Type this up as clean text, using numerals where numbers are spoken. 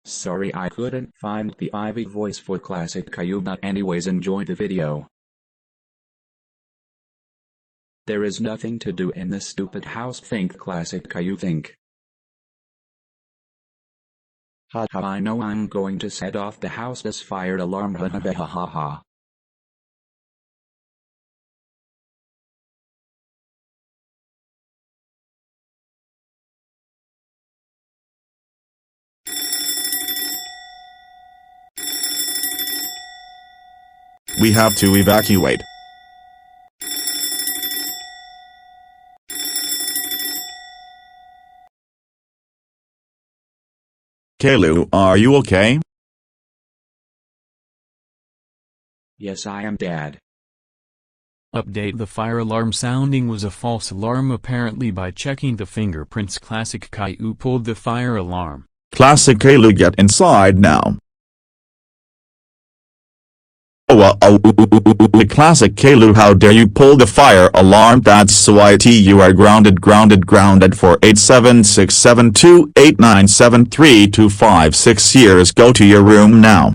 Sorry I couldn't find the Ivy voice for classic caillou, but anyways enjoy the video. There is nothing to do in this stupid house, think classic caillou think. Haha, I know I'm going to set off the house's fire alarm, ha ha ha ha ha. We have to evacuate. Caillou, are you okay? Yes, I am, Dad. Update: the fire alarm sounding was a false alarm. Apparently, by checking the fingerprints, classic caillou pulled the fire alarm. Classic caillou, get inside now. Classic caillou, how dare you pull the fire alarm? That's it, you are grounded for 87672897325 6 years. Go to your room now.